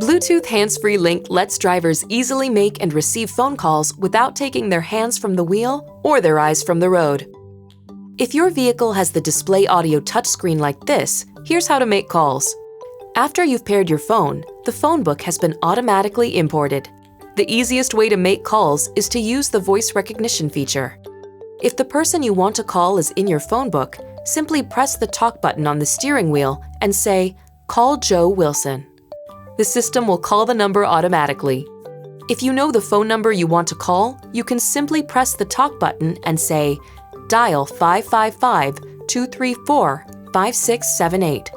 Bluetooth hands-free link lets drivers easily make and receive phone calls without taking their hands from the wheel or their eyes from the road. If your vehicle has the display audio touchscreen like this, here's how to make calls. After you've paired your phone, the Phonebook has been automatically imported. The easiest way to make calls is to use the voice recognition feature. If the person you want to call is in your Phonebook, simply press the talk button on the steering wheel and say, "Call Joe Wilson." The system will call the number automatically. If you know the phone number you want to call, you can simply press the talk button and say, "Dial 555-234-5678.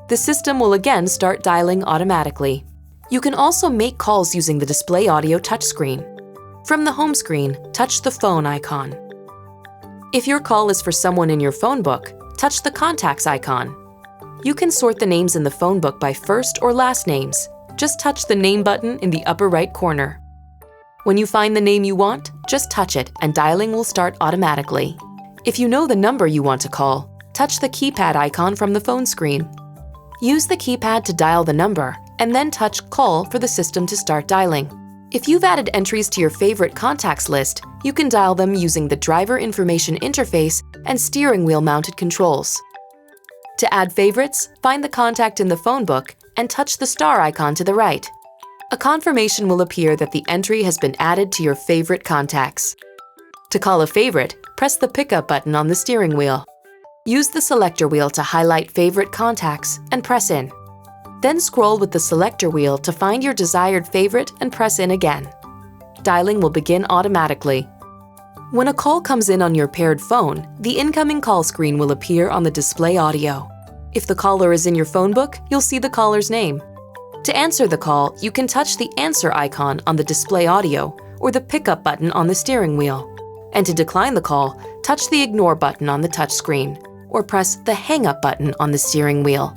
The system will again start dialing automatically. You can also make calls using the display audio touchscreen. From the home screen, touch the phone icon. If your call is for someone in your Phonebook, touch the contacts icon. You can sort the names in the Phonebook by first or last names. Just touch the name button in the upper right corner. When you find the name you want, just touch it and dialing will start automatically. If you know the number you want to call, touch the keypad icon from the phone screen. Use the keypad to dial the number and then touch Call for the system to start dialing. If you've added entries to your favorite contacts list, you can dial them using the driver information interface and steering wheel mounted controls. To add favorites, find the contact in the Phonebook and touch the star icon to the right. A confirmation will appear that the entry has been added to your favorite contacts. To call a favorite, press the pickup button on the steering wheel. Use the selector wheel to highlight favorite contacts and press in. Then scroll with the selector wheel to find your desired favorite and press in again. Dialing will begin automatically. When a call comes in on your paired phone, the incoming call screen will appear on the display audio. If the caller is in your Phonebook, you'll see the caller's name. To answer the call, you can touch the answer icon on the display audio or the pickup button on the steering wheel. And to decline the call, touch the ignore button on the touchscreen or press the hang up button on the steering wheel.